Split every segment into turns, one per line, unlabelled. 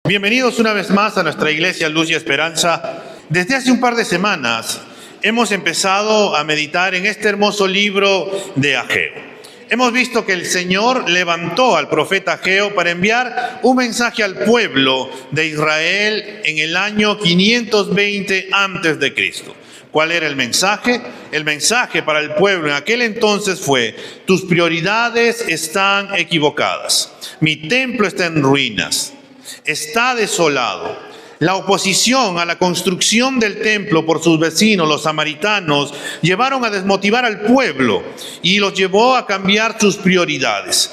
Bienvenidos una vez más a nuestra iglesia Luz y Esperanza. Desde hace un par de semanas hemos empezado a meditar en este hermoso libro de Ageo. Hemos visto que el Señor levantó al profeta Ageo para enviar un mensaje al pueblo de Israel en el año 520 antes de Cristo. ¿Cuál era el mensaje? El mensaje para el pueblo en aquel entonces fue: tus prioridades están equivocadas. Mi templo está en ruinas. Está desolado. La oposición a la construcción del templo por sus vecinos, los samaritanos, llevaron a desmotivar al pueblo y los llevó a cambiar sus prioridades.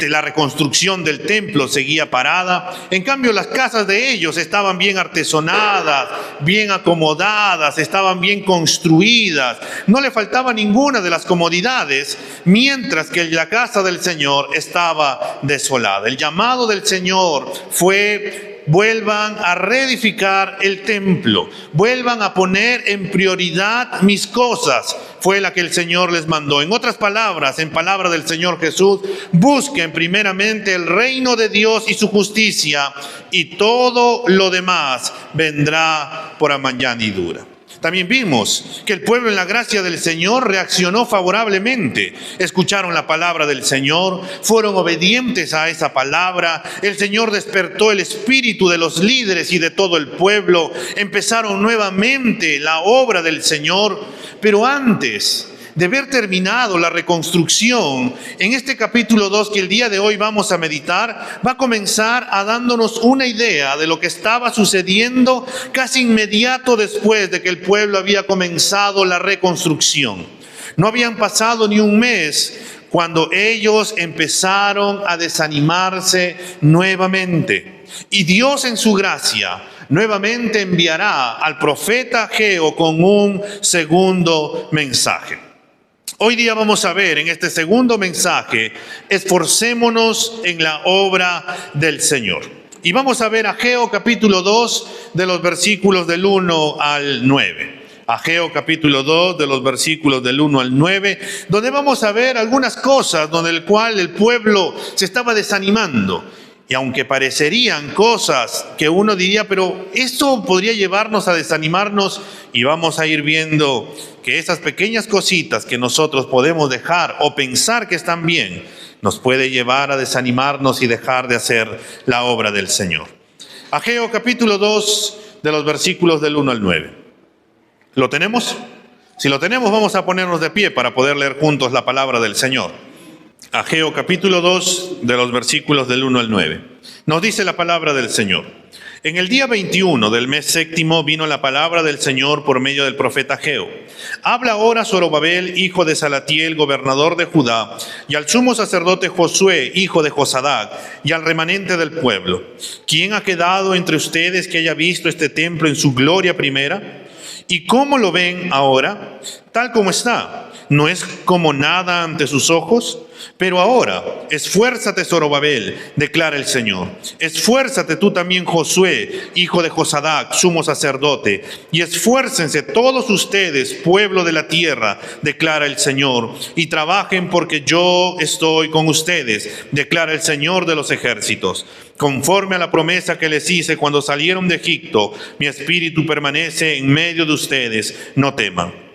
La reconstrucción del templo seguía parada. En cambio, las casas de ellos estaban bien artesonadas, bien acomodadas, estaban bien construidas. No le faltaba ninguna de las comodidades, mientras que la casa del Señor estaba desolada. El llamado del Señor fue: vuelvan a reedificar el templo, vuelvan a poner en prioridad mis cosas. Fue la que el Señor les mandó. En otras palabras, en palabra del Señor Jesús, busquen primeramente el reino de Dios y su justicia, y todo lo demás vendrá por añadidura. También vimos que el pueblo, en la gracia del Señor, reaccionó favorablemente. Escucharon la palabra del Señor, fueron obedientes a esa palabra. El Señor despertó el espíritu de los líderes y de todo el pueblo. Empezaron nuevamente la obra del Señor. Pero antes de ver terminado la reconstrucción, en este capítulo 2 que el día de hoy vamos a meditar, va a comenzar a dándonos una idea de lo que estaba sucediendo casi inmediato después de que el pueblo había comenzado la reconstrucción. No habían pasado ni un mes cuando ellos empezaron a desanimarse nuevamente. Y Dios, en su gracia, nuevamente enviará al profeta Ageo con un segundo mensaje. Hoy día vamos a ver en este segundo mensaje: esforcémonos en la obra del Señor. Y vamos a ver Ageo capítulo 2 de los versículos del 1 al 9. Ageo capítulo 2 de los versículos del 1 al 9, donde vamos a ver algunas cosas donde el cual el pueblo se estaba desanimando. Y aunque parecerían cosas que uno diría, pero esto podría llevarnos a desanimarnos, y vamos a ir viendo que esas pequeñas cositas que nosotros podemos dejar o pensar que están bien, nos puede llevar a desanimarnos y dejar de hacer la obra del Señor. Ageo capítulo 2 de los versículos del 1 al 9. ¿Lo tenemos? Si lo tenemos, vamos a ponernos de pie para poder leer juntos la palabra del Señor. Ageo capítulo 2 de los versículos del 1 al 9. Nos dice la palabra del Señor: en el día 21 del mes séptimo vino la palabra del Señor por medio del profeta Ageo. Habla ahora Zorobabel, hijo de Salatiel, gobernador de Judá, y al sumo sacerdote Josué, hijo de Josadac, y al remanente del pueblo. ¿Quién ha quedado entre ustedes que haya visto este templo en su gloria primera? ¿Y cómo lo ven ahora? Tal como está, ¿no es como nada ante sus ojos? Pero ahora, esfuérzate, Zorobabel, declara el Señor. Esfuérzate tú también, Josué, hijo de Josadac, sumo sacerdote. Y esfuércense todos ustedes, pueblo de la tierra, declara el Señor. Y trabajen porque yo estoy con ustedes, declara el Señor de los ejércitos. Conforme a la promesa que les hice cuando salieron de Egipto, mi espíritu permanece en medio de ustedes. No teman.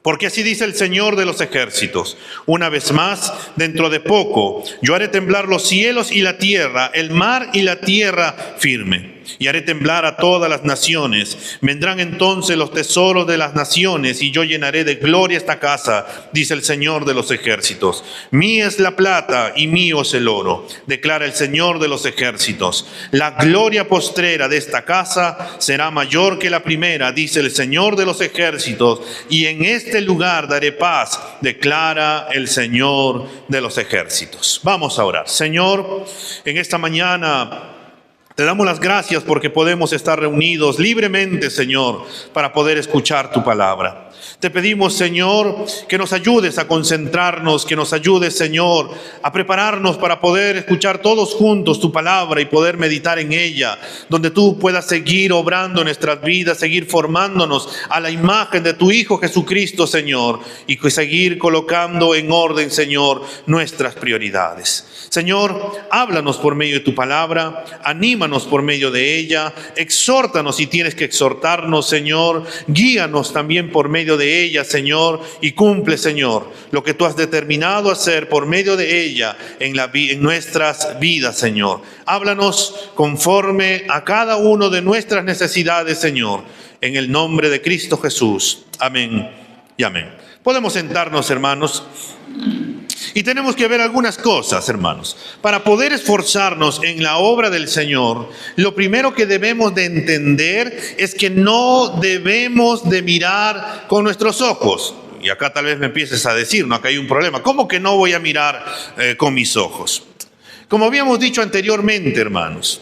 Porque así dice el Señor de los ejércitos: una vez más, dentro de poco, yo haré temblar los cielos y la tierra, el mar y la tierra firme. Y haré temblar a todas las naciones. Vendrán entonces los tesoros de las naciones, y yo llenaré de gloria esta casa, dice el Señor de los ejércitos. Mía es la plata y mío es el oro, declara el Señor de los ejércitos. La gloria postrera de esta casa será mayor que la primera, dice el Señor de los ejércitos. Y en este lugar daré paz, declara el Señor de los ejércitos. Vamos a orar. Señor, en esta mañana te damos las gracias porque podemos estar reunidos libremente, Señor, para poder escuchar tu palabra. Te pedimos, Señor, que nos ayudes a concentrarnos, que nos ayudes, Señor, a prepararnos para poder escuchar todos juntos tu palabra y poder meditar en ella, donde tú puedas seguir obrando en nuestras vidas, seguir formándonos a la imagen de tu Hijo Jesucristo, Señor, y seguir colocando en orden, Señor, nuestras prioridades. Señor, háblanos por medio de tu palabra, anímanos por medio de ella, exhórtanos si tienes que exhortarnos, Señor, guíanos también por medio de ella, Señor, y cumple, Señor, lo que tú has determinado hacer por medio de ella en nuestras vidas, Señor. Háblanos conforme a cada uno de nuestras necesidades, Señor, en el nombre de Cristo Jesús. Amén y amén. Podemos sentarnos, hermanos. Y tenemos que ver algunas cosas, hermanos. Para poder esforzarnos en la obra del Señor, lo primero que debemos de entender es que no debemos de mirar con nuestros ojos. Y acá tal vez me empieces a decir, no, acá hay un problema. ¿Cómo que no voy a mirar con mis ojos? Como habíamos dicho anteriormente, hermanos,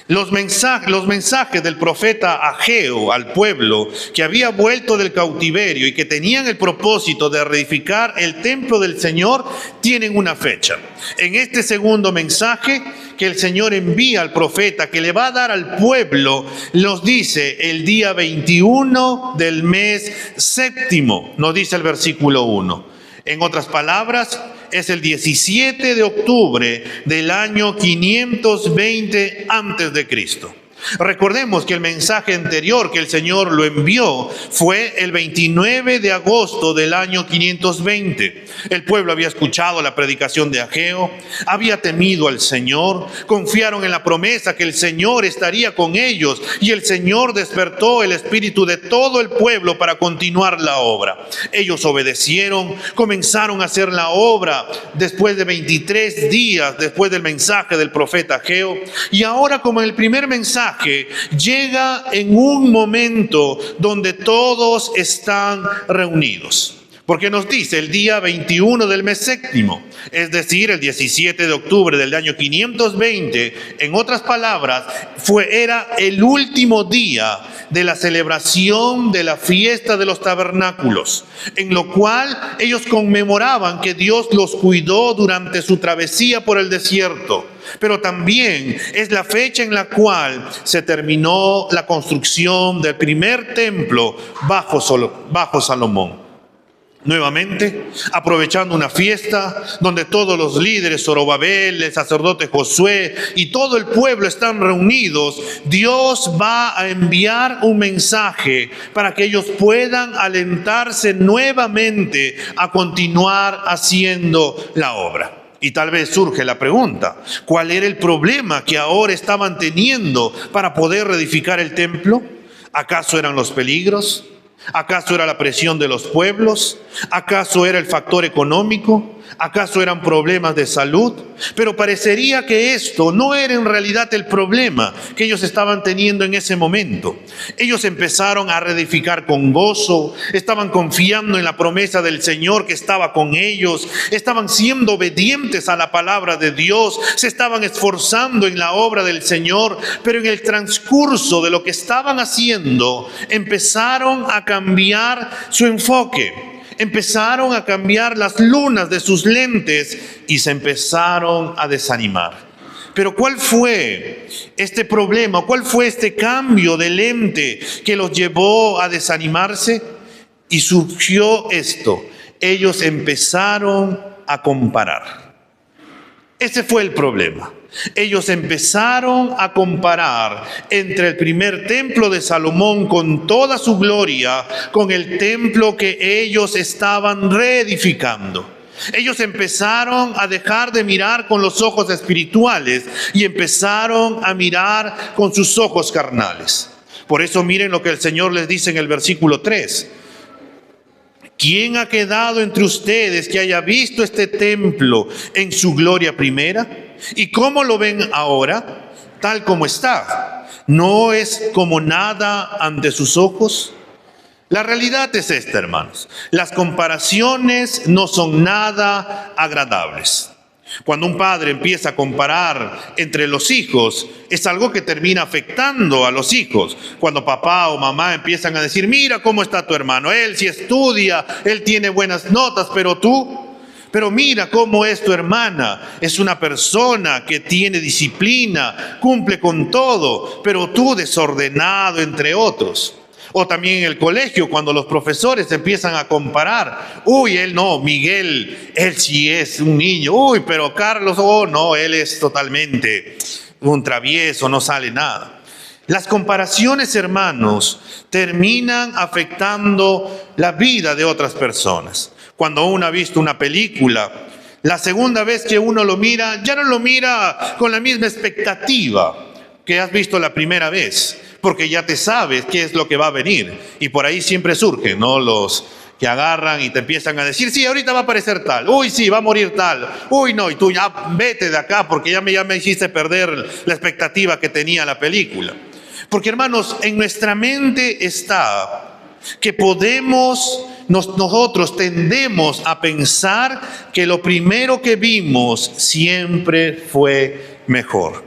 los mensajes del profeta Ageo al pueblo que había vuelto del cautiverio y que tenían el propósito de reedificar el templo del Señor tienen una fecha. En este segundo mensaje que el Señor envía al profeta, que le va a dar al pueblo, nos dice el día 21 del mes séptimo, nos dice el versículo 1. En otras palabras, es el 17 de octubre del año 520 antes de Cristo. Recordemos que el mensaje anterior que el Señor lo envió fue el 29 de agosto del año 520. El pueblo había escuchado la predicación de Ageo, había temido al Señor, confiaron en la promesa que el Señor estaría con ellos y el Señor despertó el espíritu de todo el pueblo para continuar la obra. Ellos obedecieron, comenzaron a hacer la obra después de 23 días después del mensaje del profeta Ageo, y ahora, como en el primer mensaje, llega en un momento donde todos están reunidos. Porque nos dice el día 21 del mes séptimo, es decir, el 17 de octubre del año 520, en otras palabras, era el último día de la celebración de la fiesta de los tabernáculos, en lo cual ellos conmemoraban que Dios los cuidó durante su travesía por el desierto. Pero también es la fecha en la cual se terminó la construcción del primer templo bajo Salomón. Nuevamente, aprovechando una fiesta donde todos los líderes, Zorobabel, el sacerdote Josué y todo el pueblo están reunidos, Dios va a enviar un mensaje para que ellos puedan alentarse nuevamente a continuar haciendo la obra. Y tal vez surge la pregunta, ¿cuál era el problema que ahora estaban teniendo para poder reedificar el templo? ¿Acaso eran los peligros? ¿Acaso era la presión de los pueblos? ¿Acaso era el factor económico? ¿Acaso eran problemas de salud? Pero parecería que esto no era en realidad el problema que ellos estaban teniendo en ese momento. Ellos empezaron a reedificar con gozo, estaban confiando en la promesa del Señor que estaba con ellos, estaban siendo obedientes a la palabra de Dios, se estaban esforzando en la obra del Señor, pero en el transcurso de lo que estaban haciendo, empezaron a cambiar su enfoque. Empezaron a cambiar las lunas de sus lentes y se empezaron a desanimar. Pero ¿cuál fue este problema? ¿Cuál fue este cambio de lente que los llevó a desanimarse? Y surgió esto. Ellos empezaron a comparar. Ese fue el problema. Ellos empezaron a comparar entre el primer templo de Salomón con toda su gloria con el templo que ellos estaban reedificando. Ellos empezaron a dejar de mirar con los ojos espirituales y empezaron a mirar con sus ojos carnales. Por eso miren lo que el Señor les dice en el versículo 3. ¿Quién ha quedado entre ustedes que haya visto este templo en su gloria primera? ¿Y cómo lo ven ahora? Tal como está. ¿No es como nada ante sus ojos? La realidad es esta, hermanos. Las comparaciones no son nada agradables. Cuando un padre empieza a comparar entre los hijos, es algo que termina afectando a los hijos. Cuando papá o mamá empiezan a decir, mira cómo está tu hermano, él sí estudia, él tiene buenas notas, pero tú, pero mira cómo es tu hermana, es una persona que tiene disciplina, cumple con todo, pero tú desordenado, entre otros. O también en el colegio, cuando los profesores empiezan a comparar. Uy, él no, Miguel, él sí es un niño. Uy, pero Carlos, oh no, él es totalmente un travieso, no sale nada. Las comparaciones, hermanos, terminan afectando la vida de otras personas. Cuando uno ha visto una película, la segunda vez que uno lo mira, ya no lo mira con la misma expectativa que has visto la primera vez, porque ya te sabes qué es lo que va a venir. Y por ahí siempre surgen, ¿no?, los que agarran y te empiezan a decir, sí, ahorita va a aparecer tal, uy, sí, va a morir tal, uy, no, y tú ya vete de acá porque ya me hiciste perder la expectativa que tenía la película. Porque, hermanos, en nuestra mente está que nosotros tendemos a pensar que lo primero que vimos siempre fue mejor.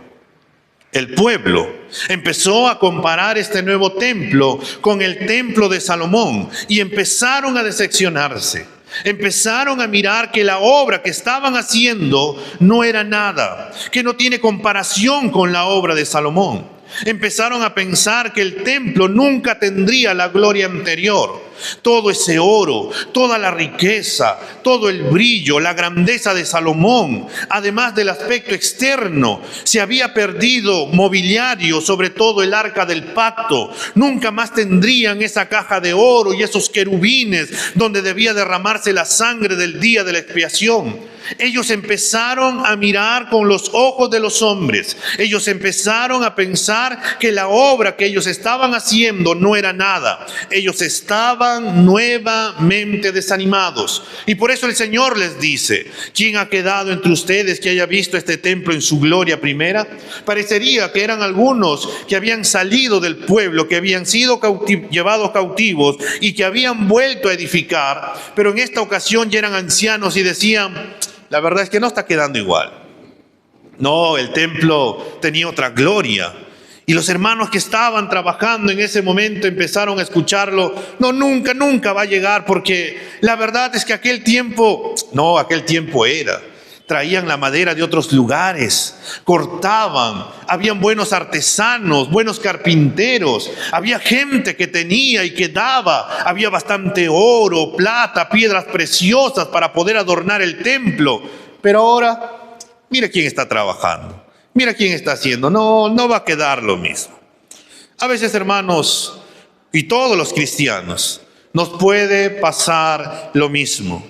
El pueblo empezó a comparar este nuevo templo con el templo de Salomón y empezaron a decepcionarse. Empezaron a mirar que la obra que estaban haciendo no era nada, que no tiene comparación con la obra de Salomón. Empezaron a pensar que el templo nunca tendría la gloria anterior. Todo ese oro, toda la riqueza, todo el brillo, la grandeza de Salomón, además del aspecto externo, se había perdido mobiliario, sobre todo el arca del pacto. Nunca más tendrían esa caja de oro y esos querubines donde debía derramarse la sangre del día de la expiación. Ellos empezaron a mirar con los ojos de los hombres. Ellos empezaron a pensar que la obra que ellos estaban haciendo no era nada. Ellos estaban nuevamente desanimados. Y por eso el Señor les dice, ¿quién ha quedado entre ustedes que haya visto este templo en su gloria primera? Parecería que eran algunos que habían salido del pueblo, que habían sido llevados cautivos y que habían vuelto a edificar, pero en esta ocasión ya eran ancianos y decían, la verdad es que no está quedando igual. No, el templo tenía otra gloria. Y los hermanos que estaban trabajando en ese momento empezaron a escucharlo. No, nunca va a llegar, porque la verdad es que aquel tiempo era. Traían la madera de otros lugares, cortaban, habían buenos artesanos, buenos carpinteros, había gente que tenía y que daba, había bastante oro, plata, piedras preciosas para poder adornar el templo. Pero ahora, mira quién está trabajando, mira quién está haciendo, no va a quedar lo mismo. A veces, hermanos, y todos los cristianos, nos puede pasar lo mismo.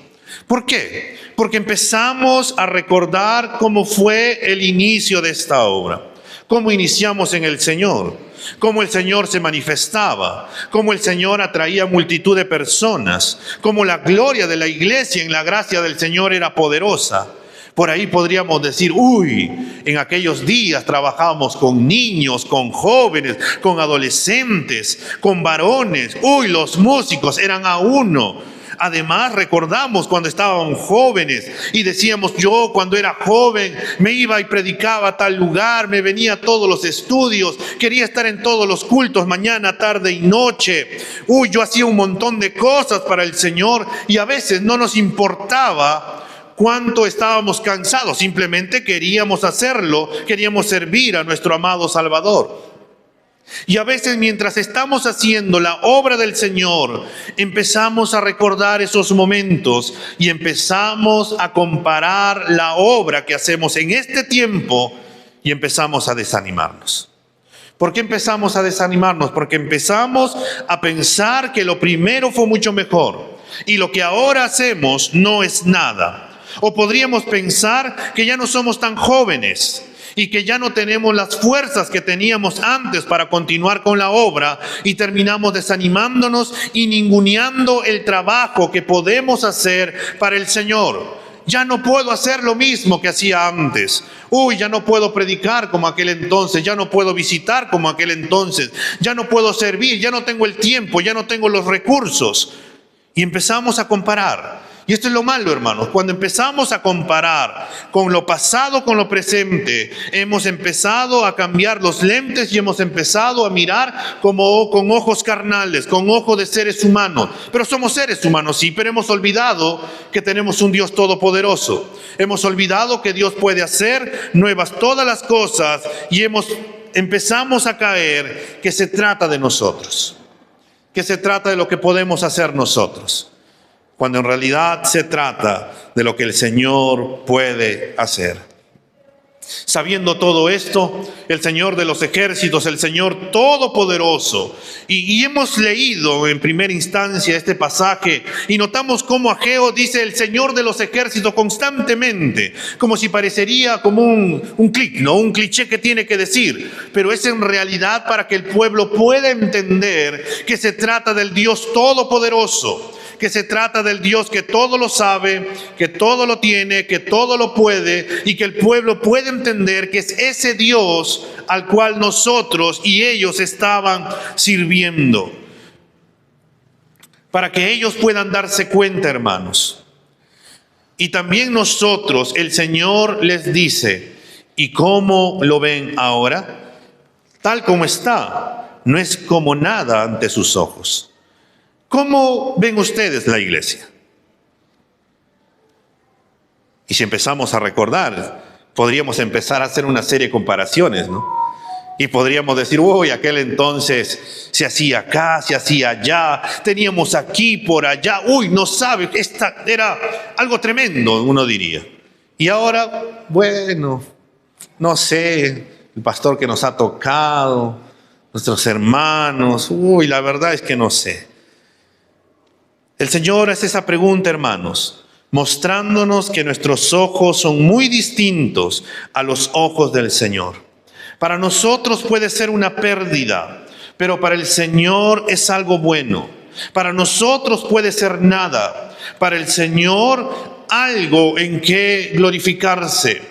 ¿Por qué? Porque empezamos a recordar cómo fue el inicio de esta obra, cómo iniciamos en el Señor, cómo el Señor se manifestaba, cómo el Señor atraía multitud de personas, cómo la gloria de la iglesia en la gracia del Señor era poderosa. Por ahí podríamos decir, en aquellos días trabajábamos con niños, con jóvenes, con adolescentes, con varones. Los músicos eran a uno. Además, recordamos cuando estábamos jóvenes y decíamos, yo cuando era joven me iba y predicaba a tal lugar, me venía a todos los estudios, quería estar en todos los cultos mañana, tarde y noche. Yo hacía un montón de cosas para el Señor y a veces no nos importaba cuánto estábamos cansados, simplemente queríamos hacerlo, queríamos servir a nuestro amado Salvador. Y a veces mientras estamos haciendo la obra del Señor, empezamos a recordar esos momentos y empezamos a comparar la obra que hacemos en este tiempo y empezamos a desanimarnos. ¿Por qué empezamos a desanimarnos? Porque empezamos a pensar que lo primero fue mucho mejor y lo que ahora hacemos no es nada. O podríamos pensar que ya no somos tan jóvenes y que ya no tenemos las fuerzas que teníamos antes para continuar con la obra y terminamos desanimándonos y ninguneando el trabajo que podemos hacer para el Señor. Ya no puedo hacer lo mismo que hacía antes. Ya no puedo predicar como aquel entonces, ya no puedo visitar como aquel entonces, ya no puedo servir, ya no tengo el tiempo, ya no tengo los recursos. Y empezamos a comparar. Y esto es lo malo, hermanos. Cuando empezamos a comparar con lo pasado con lo presente, hemos empezado a cambiar los lentes y hemos empezado a mirar como con ojos carnales, con ojos de seres humanos. Pero somos seres humanos, sí, pero hemos olvidado que tenemos un Dios todopoderoso. Hemos olvidado que Dios puede hacer nuevas todas las cosas y empezamos a caer que se trata de nosotros, que se trata de lo que podemos hacer nosotros, cuando en realidad se trata de lo que el Señor puede hacer. Sabiendo todo esto, el Señor de los ejércitos, el Señor todopoderoso, y hemos leído en primera instancia este pasaje y notamos cómo Ageo dice el Señor de los ejércitos constantemente, como si parecería como un clic, ¿no? Un cliché que tiene que decir, pero es en realidad para que el pueblo pueda entender que se trata del Dios todopoderoso, que se trata del Dios que todo lo sabe, que todo lo tiene, que todo lo puede, y que el pueblo puede entender que es ese Dios al cual nosotros y ellos estaban sirviendo. Para que ellos puedan darse cuenta, hermanos. Y también nosotros, el Señor les dice, ¿y cómo lo ven ahora? Tal como está, no es como nada ante sus ojos. ¿Cómo ven ustedes la iglesia? Y si empezamos a recordar, podríamos empezar a hacer una serie de comparaciones, ¿no? Y podríamos decir, uy, aquel entonces se hacía acá, se hacía allá, teníamos aquí, por allá, uy, no sabe, esta era algo tremendo, uno diría. Y ahora, bueno, no sé, el pastor que nos ha tocado, nuestros hermanos, uy, la verdad es que no sé. El Señor hace esa pregunta, hermanos, mostrándonos que nuestros ojos son muy distintos a los ojos del Señor. Para nosotros puede ser una pérdida, pero para el Señor es algo bueno. Para nosotros puede ser nada, para el Señor algo en que glorificarse.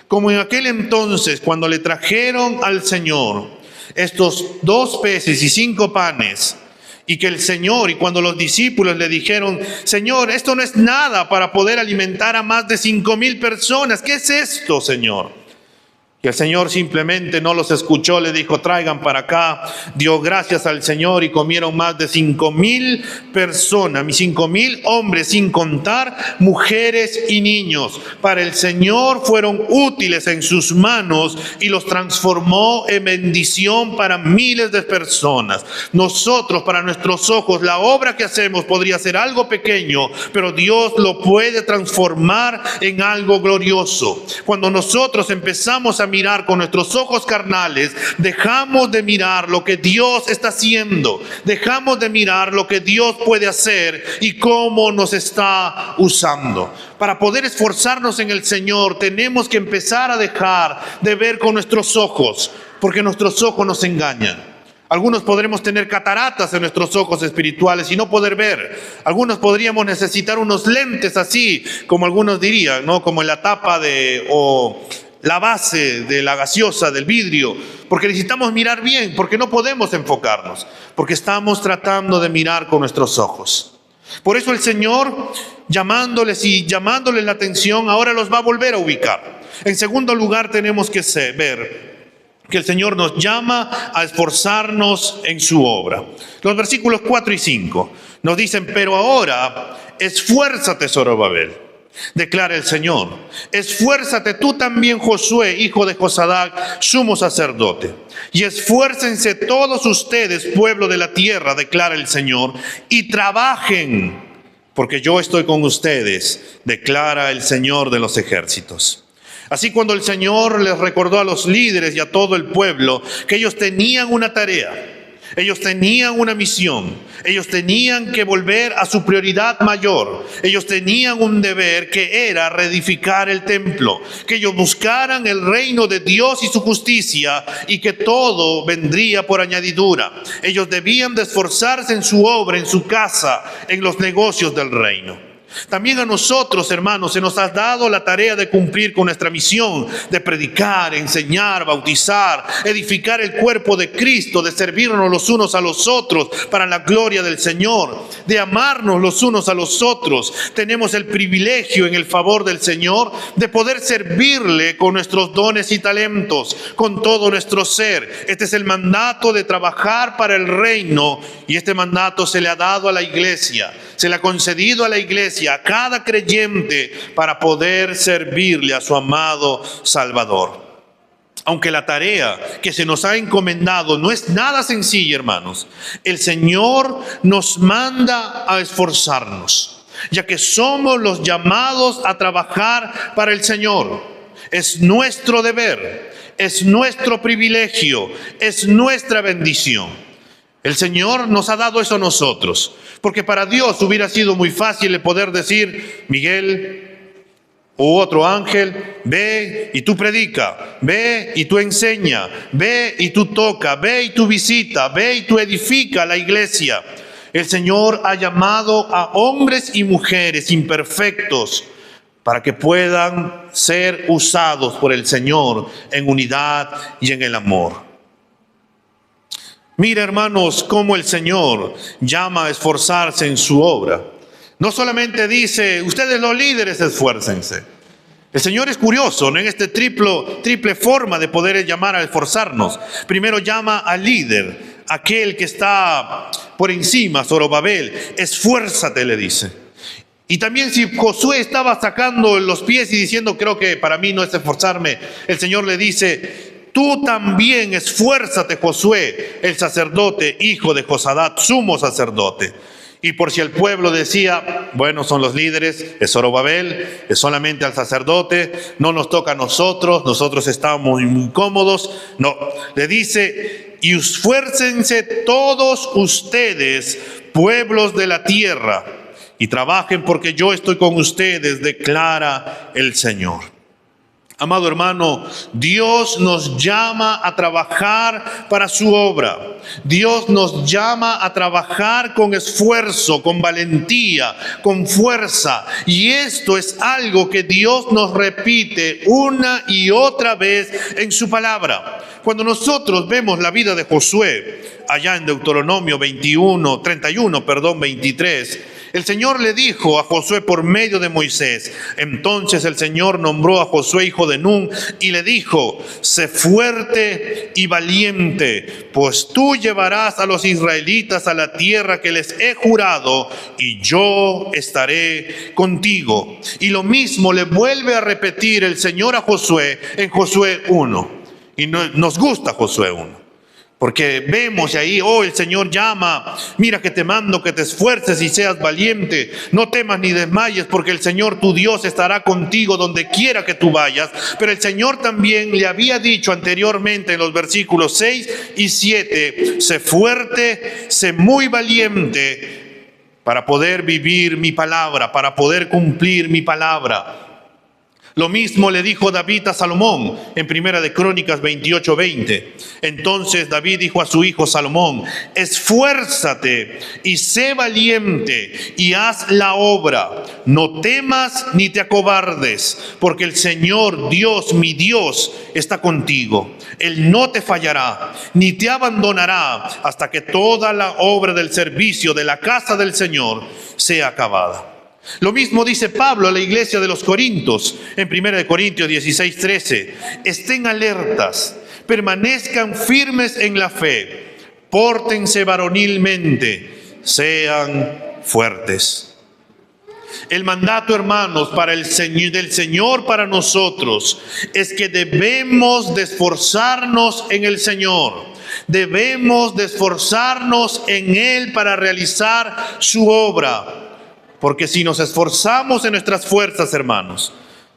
Como en aquel entonces, cuando le trajeron al Señor estos 2 peces y 5 panes, y que el Señor, y cuando los discípulos le dijeron, Señor, esto no es nada para poder alimentar a más de 5,000 personas. ¿Qué es esto, Señor? Y el Señor simplemente no los escuchó, le dijo, traigan para acá. Dio gracias al Señor y comieron más de 5,000 personas, 5,000 hombres, sin contar mujeres y niños. Para el Señor fueron útiles en sus manos y los transformó en bendición para miles de personas. Nosotros, para nuestros ojos, la obra que hacemos podría ser algo pequeño, pero Dios lo puede transformar en algo glorioso. Cuando nosotros empezamos a mirar con nuestros ojos carnales, dejamos de mirar lo que Dios está haciendo, dejamos de mirar lo que Dios puede hacer y cómo nos está usando. Para poder esforzarnos en el Señor, tenemos que empezar a dejar de ver con nuestros ojos, porque nuestros ojos nos engañan. Algunos podremos tener cataratas en nuestros ojos espirituales y no poder ver. Algunos podríamos necesitar unos lentes así, como algunos dirían, ¿no? Como en la tapa o la base de la gaseosa, del vidrio, porque necesitamos mirar bien, porque no podemos enfocarnos, porque estamos tratando de mirar con nuestros ojos. Por eso el Señor, llamándoles la atención, ahora los va a volver a ubicar. En segundo lugar, tenemos que ver que el Señor nos llama a esforzarnos en su obra. Los versículos 4 y 5 nos dicen, pero ahora esfuérzate, Zorobabel, declara el Señor. Esfuérzate tú también, Josué, hijo de Josadac, sumo sacerdote. Y esfuércense todos ustedes, pueblo de la tierra, declara el Señor, y trabajen, porque yo estoy con ustedes, declara el Señor de los ejércitos. Así, cuando el Señor les recordó a los líderes y a todo el pueblo que ellos tenían una tarea, ellos tenían una misión, ellos tenían que volver a su prioridad mayor, ellos tenían un deber que era reedificar el templo, que ellos buscaran el reino de Dios y su justicia y que todo vendría por añadidura. Ellos debían de esforzarse en su obra, en su casa, en los negocios del reino. También a nosotros, hermanos, se nos ha dado la tarea de cumplir con nuestra misión, de predicar, enseñar, bautizar, edificar el cuerpo de Cristo, de servirnos los unos a los otros para la gloria del Señor, de amarnos los unos a los otros. Tenemos el privilegio en el favor del Señor de poder servirle con nuestros dones y talentos, con todo nuestro ser. Este es el mandato de trabajar para el reino, y este mandato se le ha dado a la iglesia, se le ha concedido a la iglesia, a cada creyente, para poder servirle a su amado Salvador. Aunque la tarea que se nos ha encomendado no es nada sencilla, hermanos, el Señor nos manda a esforzarnos, ya que somos los llamados a trabajar para el Señor. Es nuestro deber, es nuestro privilegio, es nuestra bendición. El Señor nos ha dado eso a nosotros, porque para Dios hubiera sido muy fácil el poder decir: Miguel u otro ángel, ve y tú predica, ve y tú enseña, ve y tú toca, ve y tú visita, ve y tú edifica la iglesia. El Señor ha llamado a hombres y mujeres imperfectos para que puedan ser usados por el Señor en unidad y en el amor. Mira, hermanos, cómo el Señor llama a esforzarse en su obra. No solamente dice: ustedes los líderes esfuércense. El Señor es curioso, ¿no? En este triple forma de poder llamar a esforzarnos. Primero llama al líder, aquel que está por encima, Zorobabel. Esfuérzate, le dice. Y también, si Josué estaba sacando los pies y diciendo: creo que para mí no es esforzarme, el Señor le dice: tú también esfuérzate, Josué, el sacerdote, hijo de Josadat, sumo sacerdote. Y por si el pueblo decía: bueno, son los líderes, es Zorobabel, es solamente al sacerdote, no nos toca a nosotros, nosotros estamos muy cómodos. No, le dice: y esfuércense todos ustedes, pueblos de la tierra, y trabajen porque yo estoy con ustedes, declara el Señor. Amado hermano, Dios nos llama a trabajar para su obra. Dios nos llama a trabajar con esfuerzo, con valentía, con fuerza. Y esto es algo que Dios nos repite una y otra vez en su palabra. Cuando nosotros vemos la vida de Josué, allá en Deuteronomio 23, el Señor le dijo a Josué por medio de Moisés. Entonces el Señor nombró a Josué hijo de Nun y le dijo: sé fuerte y valiente, pues tú llevarás a los israelitas a la tierra que les he jurado, y yo estaré contigo. Y lo mismo le vuelve a repetir el Señor a Josué en Josué 1. Y nos gusta Josué 1. Porque vemos ahí, el Señor llama: mira que te mando que te esfuerces y seas valiente, no temas ni desmayes, porque el Señor tu Dios estará contigo donde quiera que tú vayas. Pero el Señor también le había dicho anteriormente en los versículos 6 y 7, sé fuerte, sé muy valiente para poder vivir mi palabra, para poder cumplir mi palabra. Lo mismo le dijo David a Salomón en Primera de Crónicas 28:20. Entonces David dijo a su hijo Salomón: esfuérzate y sé valiente y haz la obra. No temas ni te acobardes, porque el Señor Dios, mi Dios, está contigo. Él no te fallará ni te abandonará hasta que toda la obra del servicio de la casa del Señor sea acabada. Lo mismo dice Pablo a la iglesia de los Corintios en 1 Corintios 16:13. Estén alertas, permanezcan firmes en la fe, pórtense varonilmente, sean fuertes. El mandato, hermanos, del Señor para nosotros es que debemos de esforzarnos en el Señor. Debemos de esforzarnos en Él para realizar su obra. Porque si nos esforzamos en nuestras fuerzas, hermanos,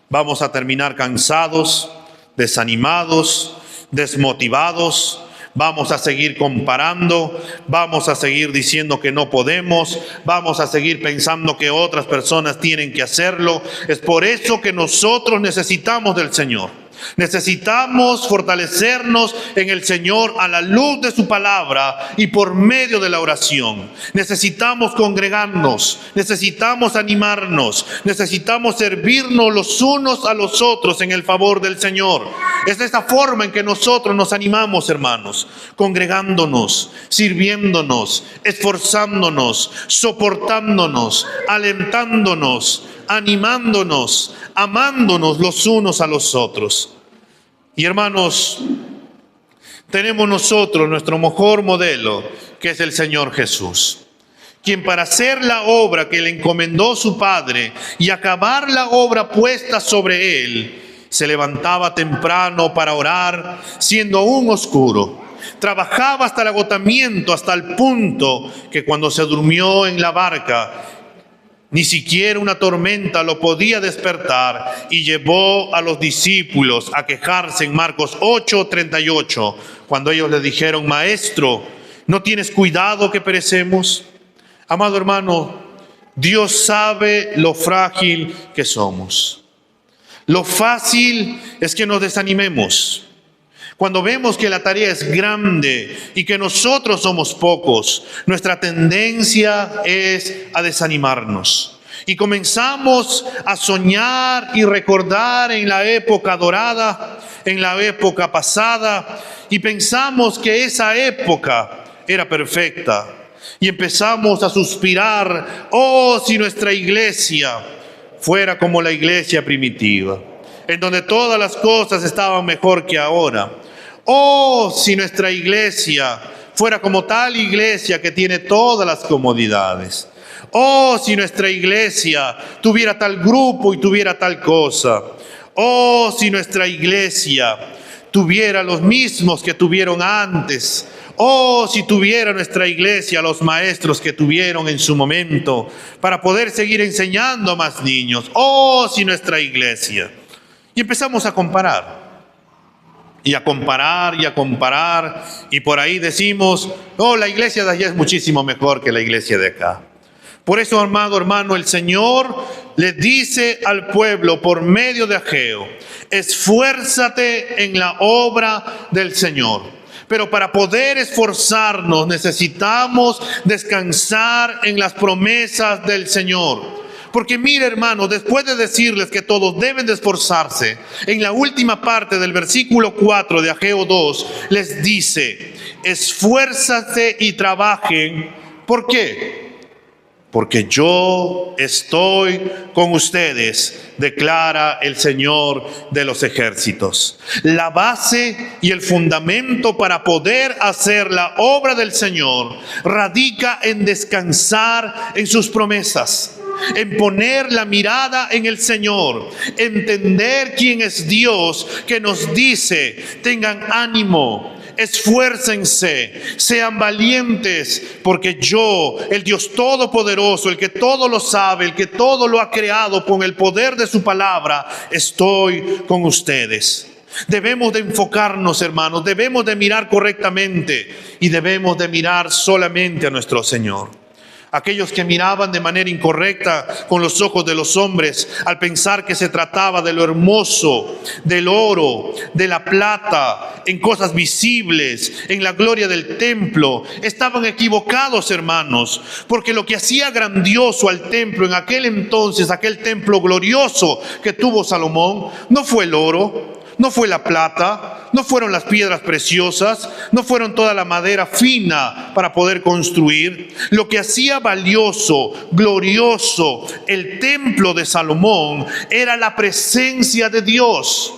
vamos a terminar cansados, desanimados, desmotivados. Vamos a seguir comparando, vamos a seguir diciendo que no podemos, vamos a seguir pensando que otras personas tienen que hacerlo. Es por eso que nosotros necesitamos del Señor. Necesitamos fortalecernos en el Señor a la luz de su palabra y por medio de la oración. Necesitamos congregarnos, necesitamos animarnos, necesitamos servirnos los unos a los otros en el favor del Señor. Es de esta forma en que nosotros nos animamos, hermanos, congregándonos, sirviéndonos, esforzándonos, soportándonos, alentándonos, animándonos, amándonos los unos a los otros. Y hermanos, tenemos nosotros nuestro mejor modelo, que es el Señor Jesús, quien para hacer la obra que le encomendó su Padre y acabar la obra puesta sobre él, se levantaba temprano para orar, siendo aún oscuro. Trabajaba hasta el agotamiento, hasta el punto que cuando se durmió en la barca, ni siquiera una tormenta lo podía despertar, y llevó a los discípulos a quejarse en Marcos 8:38, cuando ellos le dijeron: Maestro, ¿no tienes cuidado que perecemos? Amado hermano, Dios sabe lo frágil que somos. Lo fácil es que nos desanimemos. Cuando vemos que la tarea es grande y que nosotros somos pocos, nuestra tendencia es a desanimarnos. Y comenzamos a soñar y recordar en la época dorada, en la época pasada, y pensamos que esa época era perfecta. Y empezamos a suspirar: oh, si nuestra iglesia fuera como la iglesia primitiva, en donde todas las cosas estaban mejor que ahora. Oh, si nuestra iglesia fuera como tal iglesia que tiene todas las comodidades. Oh, si nuestra iglesia tuviera tal grupo y tuviera tal cosa. Oh, si nuestra iglesia tuviera los mismos que tuvieron antes. Oh, si tuviera nuestra iglesia los maestros que tuvieron en su momento para poder seguir enseñando a más niños. Oh, si nuestra iglesia. Y empezamos a comparar. Y a comparar y a comparar. Y por ahí decimos: oh, la iglesia de allá es muchísimo mejor que la iglesia de acá. Por eso, amado hermano, el Señor le dice al pueblo por medio de Ageo: esfuérzate en la obra del Señor. Pero para poder esforzarnos necesitamos descansar en las promesas del Señor. Porque mire, hermano, después de decirles que todos deben de esforzarse, en la última parte del versículo 4 de Ageo 2, les dice: esfuérzate y trabajen. ¿Por qué? Porque yo estoy con ustedes, declara el Señor de los ejércitos. La base y el fundamento para poder hacer la obra del Señor radica en descansar en sus promesas, en poner la mirada en el Señor, entender quién es Dios, que nos dice: tengan ánimo, esfuércense, sean valientes, porque yo, el Dios Todopoderoso, el que todo lo sabe, el que todo lo ha creado con el poder de su palabra, estoy con ustedes. Debemos de enfocarnos, hermanos, debemos de mirar correctamente y debemos de mirar solamente a nuestro Señor. Aquellos que miraban de manera incorrecta con los ojos de los hombres, al pensar que se trataba de lo hermoso, del oro, de la plata, en cosas visibles, en la gloria del templo, estaban equivocados, hermanos, porque lo que hacía grandioso al templo en aquel entonces, aquel templo glorioso que tuvo Salomón, no fue el oro, no fue la plata, no fueron las piedras preciosas, no fueron toda la madera fina para poder construir. Lo que hacía valioso, glorioso el templo de Salomón era la presencia de Dios.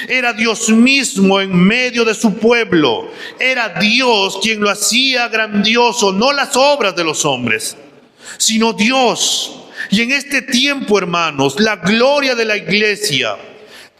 Era Dios mismo en medio de su pueblo. Era Dios quien lo hacía grandioso, no las obras de los hombres, sino Dios. Y en este tiempo, hermanos, la gloria de la iglesia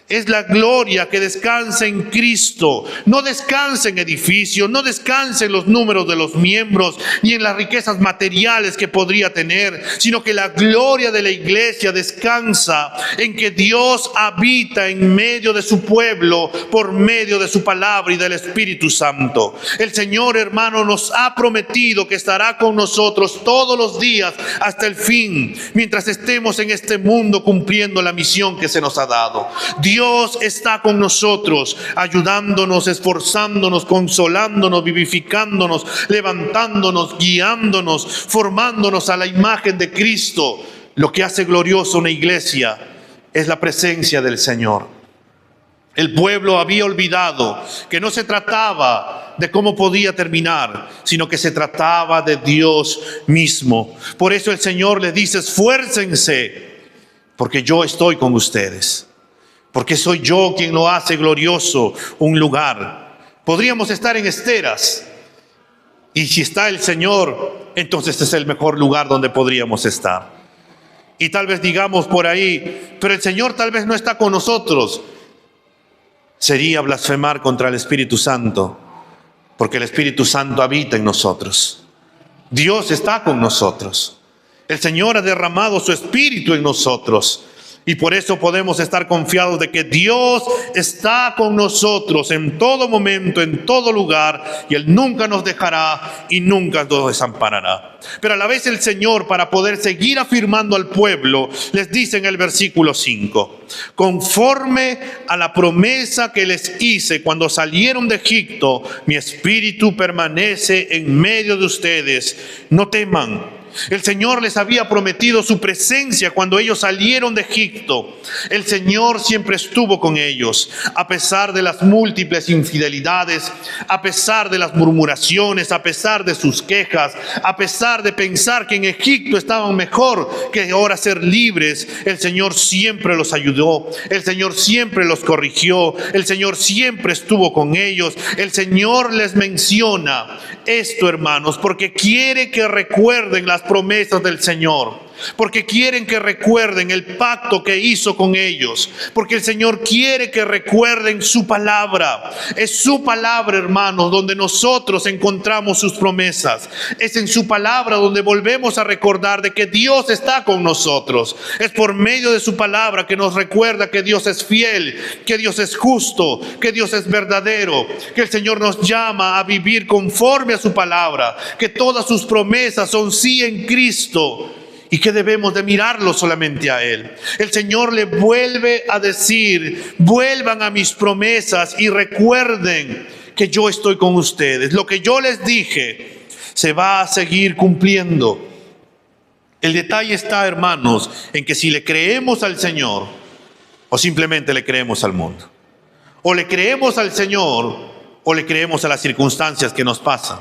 es la gloria que descansa en Cristo. No descansa en edificios, no descansa en los números de los miembros, ni en las riquezas materiales que podría tener, sino que la gloria de la iglesia descansa en que Dios habita en medio de su pueblo por medio de su palabra y del Espíritu Santo. El Señor, hermano, nos ha prometido que estará con nosotros todos los días hasta el fin, mientras estemos en este mundo cumpliendo la misión que se nos ha dado. Dios está con nosotros, ayudándonos, esforzándonos, consolándonos, vivificándonos, levantándonos, guiándonos, formándonos a la imagen de Cristo. Lo que hace glorioso una iglesia es la presencia del Señor. El pueblo había olvidado que no se trataba de cómo podía terminar, sino que se trataba de Dios mismo. Por eso el Señor les dice: esfuércense, porque yo estoy con ustedes. Porque soy yo quien lo hace glorioso un lugar. Podríamos estar en esteras, y si está el Señor, entonces este es el mejor lugar donde podríamos estar. Y tal vez digamos por ahí: pero el Señor tal vez no está con nosotros. Sería blasfemar contra el Espíritu Santo, porque el Espíritu Santo habita en nosotros. Dios está con nosotros. El Señor ha derramado su Espíritu en nosotros. Y por eso podemos estar confiados de que Dios está con nosotros en todo momento, en todo lugar, y Él nunca nos dejará y nunca nos desamparará. Pero a la vez el Señor, para poder seguir afirmando al pueblo, les dice en el versículo 5: conforme a la promesa que les hice cuando salieron de Egipto, mi Espíritu permanece en medio de ustedes. No teman. El Señor les había prometido su presencia cuando ellos salieron de Egipto. El Señor siempre estuvo con ellos, a pesar de las múltiples infidelidades, a pesar de las murmuraciones, a pesar de sus quejas, a pesar de pensar que en Egipto estaban mejor que ahora ser libres. El Señor siempre los ayudó, el Señor siempre los corrigió, el Señor siempre estuvo con ellos. El Señor les menciona esto, hermanos, porque quiere que recuerden las promesas del Señor, porque quieren que recuerden el pacto que hizo con ellos, porque el Señor quiere que recuerden su palabra. Es su palabra, hermanos, donde nosotros encontramos sus promesas. Es en su palabra donde volvemos a recordar de que Dios está con nosotros. Es por medio de su palabra que nos recuerda que Dios es fiel, que Dios es justo, que Dios es verdadero, que el Señor nos llama a vivir conforme a su palabra, que todas sus promesas son sí en Cristo, y que debemos de mirarlo solamente a Él. El Señor le vuelve a decir: vuelvan a mis promesas y recuerden que yo estoy con ustedes. Lo que yo les dije se va a seguir cumpliendo. El detalle está, hermanos, en que si le creemos al Señor o simplemente le creemos al mundo. O le creemos al Señor o le creemos a las circunstancias que nos pasan.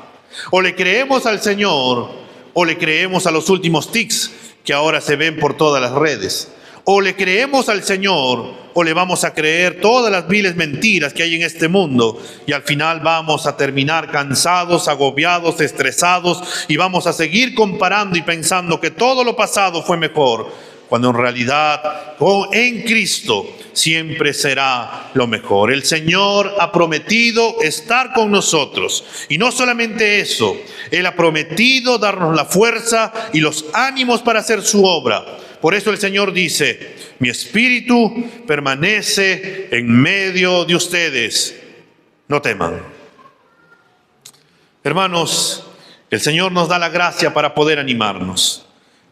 O le creemos al Señor o le creemos a los últimos tics que ahora se ven por todas las redes. O le creemos al Señor o le vamos a creer todas las viles mentiras que hay en este mundo, y al final vamos a terminar cansados, agobiados, estresados, y vamos a seguir comparando y pensando que todo lo pasado fue mejor, cuando en realidad en Cristo siempre será lo mejor. El Señor ha prometido estar con nosotros, y no solamente eso, Él ha prometido darnos la fuerza y los ánimos para hacer su obra. Por eso el Señor dice: mi Espíritu permanece en medio de ustedes, no teman. Hermanos, el Señor nos da la gracia para poder animarnos,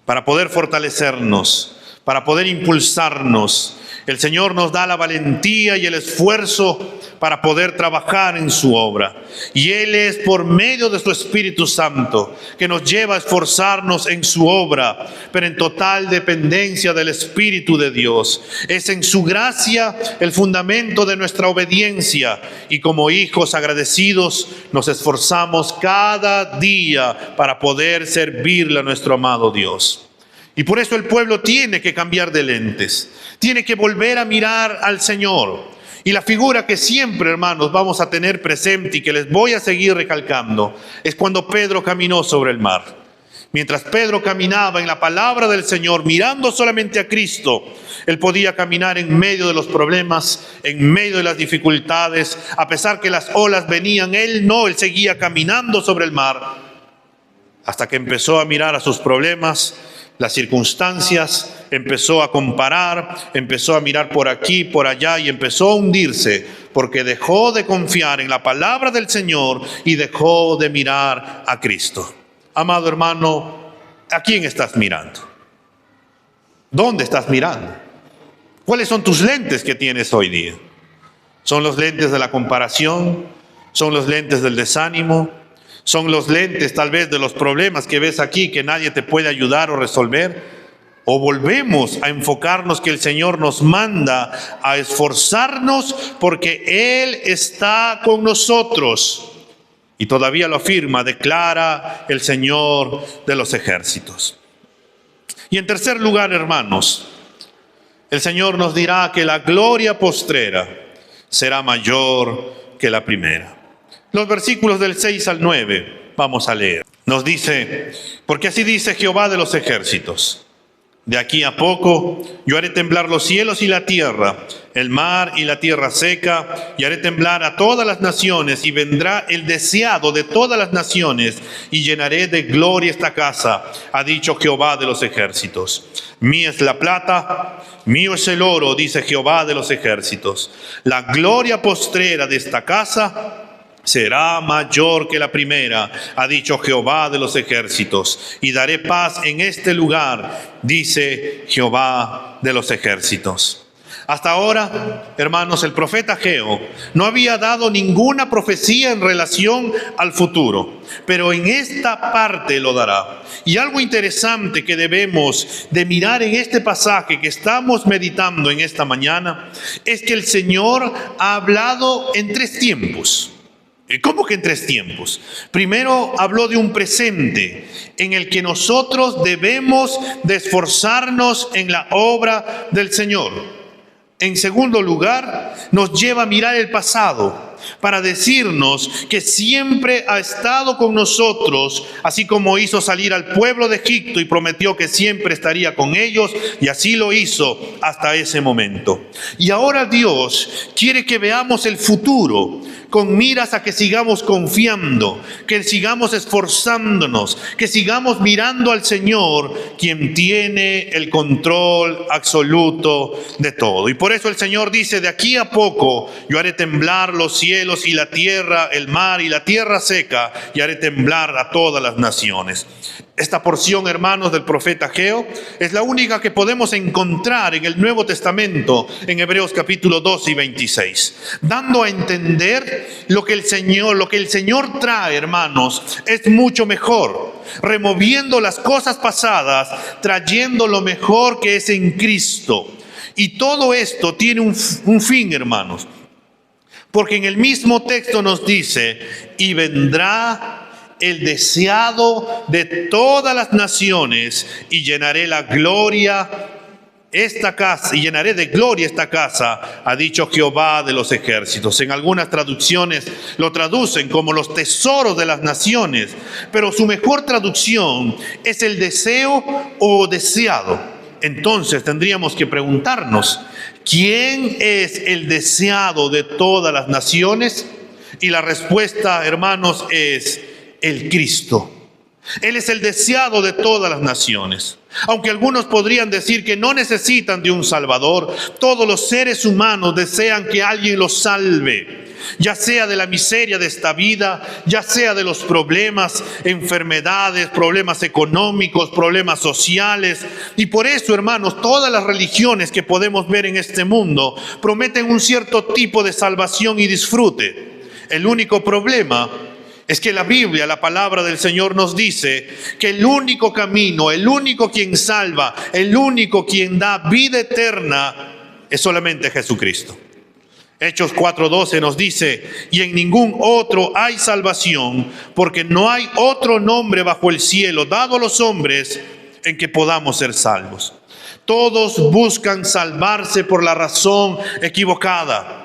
para poder fortalecernos, para poder impulsarnos. El Señor nos da la valentía y el esfuerzo para poder trabajar en su obra. Y Él es por medio de su Espíritu Santo que nos lleva a esforzarnos en su obra, pero en total dependencia del Espíritu de Dios. Es en su gracia el fundamento de nuestra obediencia, y como hijos agradecidos nos esforzamos cada día para poder servirle a nuestro amado Dios. Y por eso el pueblo tiene que cambiar de lentes, tiene que volver a mirar al Señor. Y la figura que siempre, hermanos, vamos a tener presente y que les voy a seguir recalcando es cuando Pedro caminó sobre el mar. Mientras Pedro caminaba en la palabra del Señor, mirando solamente a Cristo, él podía caminar en medio de los problemas, en medio de las dificultades. A pesar que las olas venían, él seguía caminando sobre el mar, hasta que empezó a mirar a sus problemas, las circunstancias, empezó a comparar, empezó a mirar por aquí, por allá, y empezó a hundirse, porque dejó de confiar en la palabra del Señor y dejó de mirar a Cristo. Amado hermano, ¿a quién estás mirando? ¿Dónde estás mirando? ¿Cuáles son tus lentes que tienes hoy día? ¿Son los lentes de la comparación? ¿Son los lentes del desánimo? ¿Son los lentes tal vez de los problemas que ves aquí que nadie te puede ayudar o resolver? ¿O volvemos a enfocarnos que el Señor nos manda a esforzarnos porque Él está con nosotros? Y todavía lo afirma, declara el Señor de los ejércitos. Y en tercer lugar, hermanos, el Señor nos dirá que la gloria postrera será mayor que la primera. Los versículos del 6 al 9 vamos a leer. Nos dice, porque así dice Jehová de los ejércitos: de aquí a poco yo haré temblar los cielos y la tierra, el mar y la tierra seca, y haré temblar a todas las naciones, y vendrá el deseado de todas las naciones, y llenaré de gloria esta casa, ha dicho Jehová de los ejércitos. Mía es la plata, mío es el oro, dice Jehová de los ejércitos. La gloria postrera de esta casa será mayor que la primera, ha dicho Jehová de los ejércitos, y daré paz en este lugar, dice Jehová de los ejércitos. Hasta ahora, hermanos, el profeta Ageo no había dado ninguna profecía en relación al futuro, pero en esta parte lo dará. Y algo interesante que debemos de mirar en este pasaje que estamos meditando en esta mañana es que el Señor ha hablado en tres tiempos. ¿Cómo que en tres tiempos? Primero habló de un presente en el que nosotros debemos de esforzarnos en la obra del Señor. En segundo lugar, nos lleva a mirar el pasado para decirnos que siempre ha estado con nosotros, así como hizo salir al pueblo de Egipto y prometió que siempre estaría con ellos, y así lo hizo hasta ese momento. Y ahora Dios quiere que veamos el futuro con miras a que sigamos confiando, que sigamos esforzándonos, que sigamos mirando al Señor, quien tiene el control absoluto de todo. Y por eso el Señor dice, de aquí a poco yo haré temblar los cielos y la tierra, el mar y la tierra seca, y haré temblar a todas las naciones. Esta porción, hermanos, del profeta Ageo es la única que podemos encontrar en el Nuevo Testamento, en Hebreos capítulo 12 y 26, dando a entender lo que el Señor trae, hermanos, es mucho mejor, removiendo las cosas pasadas, trayendo lo mejor que es en Cristo. Y todo esto tiene un fin, hermanos, porque en el mismo texto nos dice, y vendrá el deseado de todas las naciones, y llenaré la gloria esta casa, y llenaré de gloria esta casa, ha dicho Jehová de los ejércitos. En algunas traducciones lo traducen como los tesoros de las naciones, pero su mejor traducción es el deseo o deseado. Entonces tendríamos que preguntarnos, ¿quién es el deseado de todas las naciones? Y la respuesta, hermanos, es el Cristo. Él es el deseado de todas las naciones. Aunque algunos podrían decir que no necesitan de un Salvador, todos los seres humanos desean que alguien los salve, ya sea de la miseria de esta vida, ya sea de los problemas, enfermedades, problemas económicos, problemas sociales. Y por eso, hermanos, todas las religiones que podemos ver en este mundo prometen un cierto tipo de salvación y disfrute. El único problema es que la Biblia, la palabra del Señor, nos dice que el único camino, el único quien salva, el único quien da vida eterna es solamente Jesucristo. Hechos 4:12 nos dice, y en ningún otro hay salvación, porque no hay otro nombre bajo el cielo dado a los hombres en que podamos ser salvos. Todos buscan salvarse por la razón equivocada,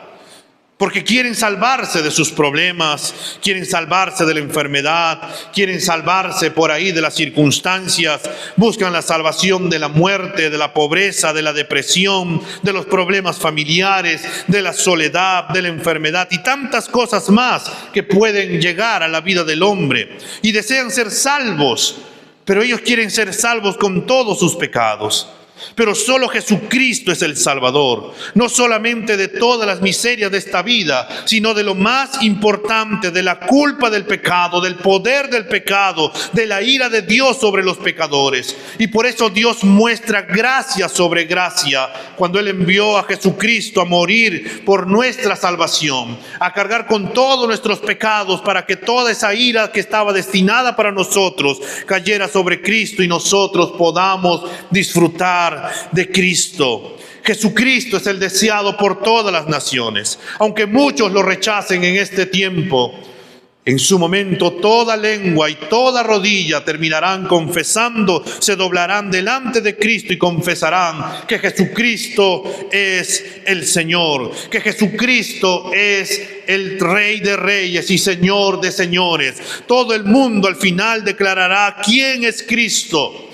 porque quieren salvarse de sus problemas, quieren salvarse de la enfermedad, quieren salvarse por ahí de las circunstancias, buscan la salvación de la muerte, de la pobreza, de la depresión, de los problemas familiares, de la soledad, de la enfermedad y tantas cosas más que pueden llegar a la vida del hombre. Y desean ser salvos, pero ellos quieren ser salvos con todos sus pecados. Pero solo Jesucristo es el Salvador, no solamente de todas las miserias de esta vida, sino de lo más importante, de la culpa del pecado, del poder del pecado, de la ira de Dios sobre los pecadores. Y por eso Dios muestra gracia sobre gracia cuando Él envió a Jesucristo a morir por nuestra salvación, a cargar con todos nuestros pecados para que toda esa ira que estaba destinada para nosotros cayera sobre Cristo y nosotros podamos disfrutar de Cristo. Jesucristo es el deseado por todas las naciones. Aunque muchos lo rechacen en este tiempo, en su momento toda lengua y toda rodilla terminarán confesando, se doblarán delante de Cristo y confesarán que Jesucristo es el Señor, que Jesucristo es el Rey de Reyes y Señor de Señores. Todo el mundo al final declarará quién es Cristo.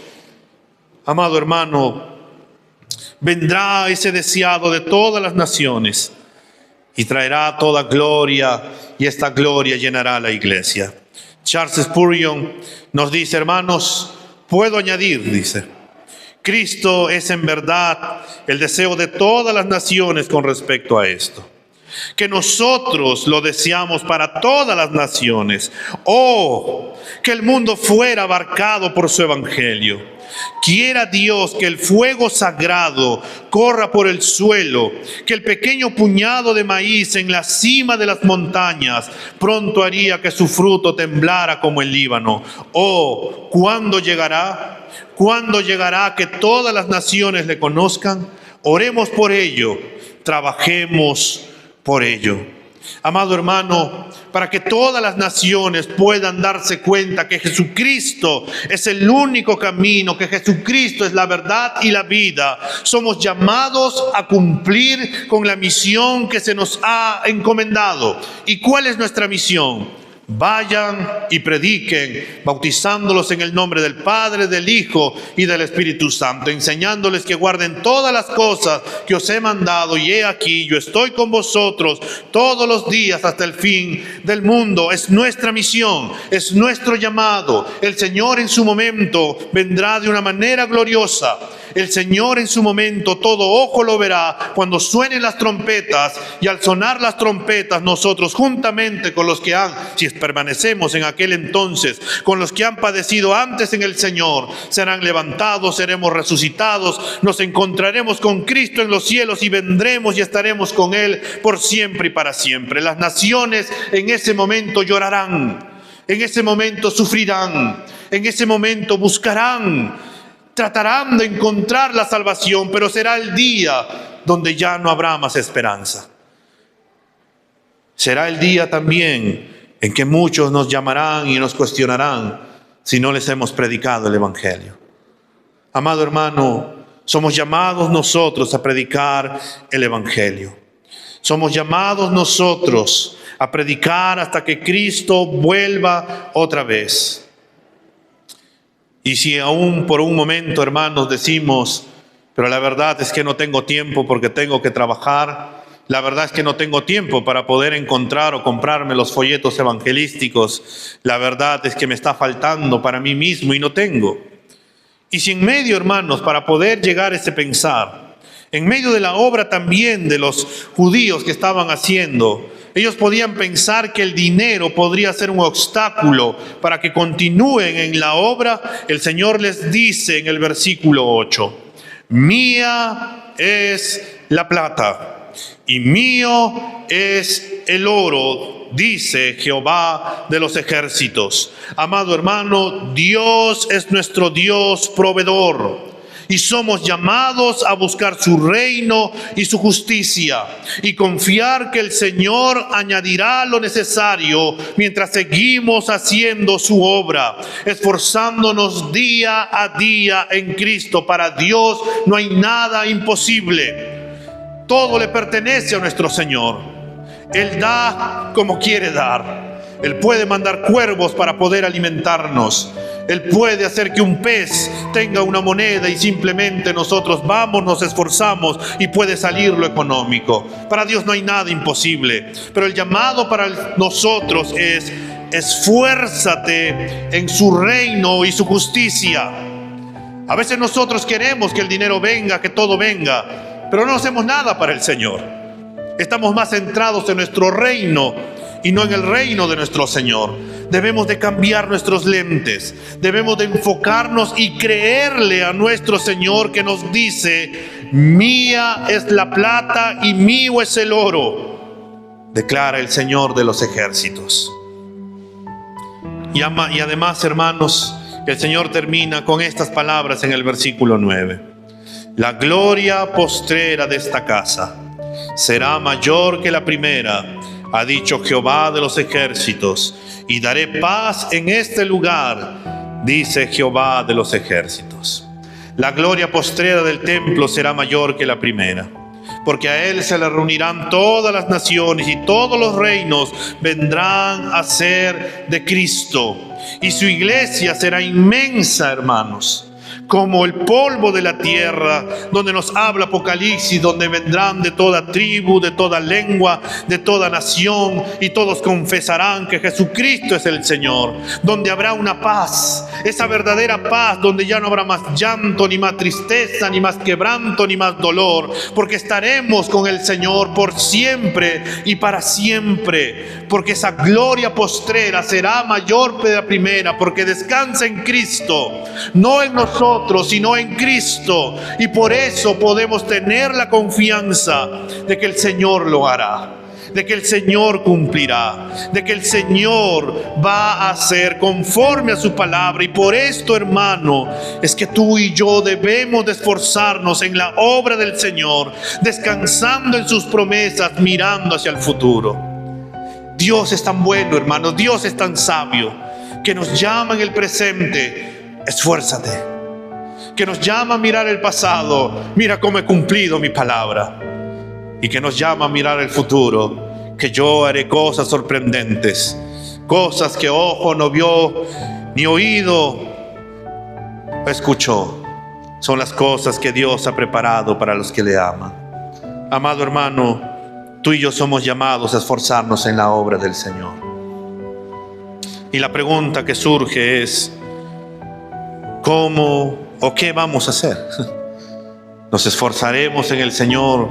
Amado hermano, vendrá ese deseado de todas las naciones y traerá toda gloria, y esta gloria llenará la iglesia. Charles Spurgeon nos dice, hermanos, puedo añadir, dice, Cristo es en verdad el deseo de todas las naciones con respecto a esto, que nosotros lo deseamos para todas las naciones. Oh, que el mundo fuera abarcado por su evangelio. Quiera Dios que el fuego sagrado corra por el suelo, que el pequeño puñado de maíz en la cima de las montañas pronto haría que su fruto temblara como el Líbano. Oh, ¿cuándo llegará? ¿Cuándo llegará que todas las naciones le conozcan? Oremos por ello, trabajemos por ello. Amado hermano, para que todas las naciones puedan darse cuenta que Jesucristo es el único camino, que Jesucristo es la verdad y la vida, somos llamados a cumplir con la misión que se nos ha encomendado. ¿Y cuál es nuestra misión? Vayan y prediquen, bautizándolos en el nombre del Padre, del Hijo y del Espíritu Santo, enseñándoles que guarden todas las cosas que os he mandado, y he aquí, yo estoy con vosotros todos los días hasta el fin del mundo. Es nuestra misión, es nuestro llamado. El Señor en su momento vendrá de una manera gloriosa. El Señor en su momento todo ojo lo verá cuando suenen las trompetas, y al sonar las trompetas nosotros juntamente con los que han, si permanecemos en aquel entonces, con los que han padecido antes en el Señor, serán levantados, seremos resucitados, nos encontraremos con Cristo en los cielos y vendremos y estaremos con Él por siempre y para siempre. Las naciones en ese momento llorarán, en ese momento sufrirán, en ese momento buscarán, tratarán de encontrar la salvación, pero será el día donde ya no habrá más esperanza. Será el día también en que muchos nos llamarán y nos cuestionarán si no les hemos predicado el Evangelio. Amado hermano, somos llamados nosotros a predicar el Evangelio. Somos llamados nosotros a predicar hasta que Cristo vuelva otra vez. Y si aún por un momento, hermanos, decimos, pero la verdad es que no tengo tiempo porque tengo que trabajar, la verdad es que no tengo tiempo para poder encontrar o comprarme los folletos evangelísticos, la verdad es que me está faltando para mí mismo y no tengo. Y si en medio, hermanos, para poder llegar a ese pensar, en medio de la obra también de los judíos que estaban haciendo, ellos podían pensar que el dinero podría ser un obstáculo para que continúen en la obra. El Señor les dice en el versículo 8, mía es la plata y mío es el oro, dice Jehová de los ejércitos. Amado hermano, Dios es nuestro Dios proveedor. Y somos llamados a buscar su reino y su justicia y confiar que el Señor añadirá lo necesario mientras seguimos haciendo su obra, esforzándonos día a día en Cristo. Para Dios no hay nada imposible. Todo le pertenece a nuestro Señor. Él da como quiere dar. Él puede mandar cuervos para poder alimentarnos. Él puede hacer que un pez tenga una moneda y simplemente nosotros vamos, nos esforzamos y puede salir lo económico. Para Dios no hay nada imposible. Pero el llamado para nosotros es: esfuérzate en su reino y su justicia. A veces nosotros queremos que el dinero venga, que todo venga, pero no hacemos nada para el Señor. Estamos más centrados en nuestro reino y no en el reino de nuestro Señor. Debemos de cambiar nuestros lentes, debemos de enfocarnos y creerle a nuestro Señor que nos dice: mía es la plata y mío es el oro, declara el Señor de los ejércitos. Y además, hermanos, el Señor termina con estas palabras en el versículo 9: la gloria postrera de esta casa será mayor que la primera, ha dicho Jehová de los ejércitos, y daré paz en este lugar, dice Jehová de los ejércitos. La gloria postrera del templo será mayor que la primera, porque a él se le reunirán todas las naciones y todos los reinos vendrán a ser de Cristo, y su iglesia será inmensa, hermanos, como el polvo de la tierra, donde nos habla Apocalipsis, donde vendrán de toda tribu, de toda lengua, de toda nación, y todos confesarán que Jesucristo es el Señor, donde habrá una paz, esa verdadera paz, donde ya no habrá más llanto, ni más tristeza, ni más quebranto, ni más dolor, porque estaremos con el Señor por siempre y para siempre, porque esa gloria postrera será mayor que la primera, porque descansa en Cristo, no en nosotros, sino en Cristo, y por eso podemos tener la confianza de que el Señor lo hará, de que el Señor cumplirá, de que el Señor va a hacer conforme a su palabra. Y por esto, hermano, es que tú y yo debemos de esforzarnos en la obra del Señor, descansando en sus promesas, mirando hacia el futuro. Dios es tan bueno, hermano, Dios es tan sabio, que nos llama en el presente: esfuérzate. Que nos llama a mirar el pasado: mira cómo he cumplido mi palabra. Y que nos llama a mirar el futuro: que yo haré cosas sorprendentes, cosas que ojo no vio, ni oído escuchó. Son las cosas que Dios ha preparado para los que le aman. Amado hermano, tú y yo somos llamados a esforzarnos en la obra del Señor. Y la pregunta que surge es: ¿cómo o qué vamos a hacer? ¿Nos esforzaremos en el Señor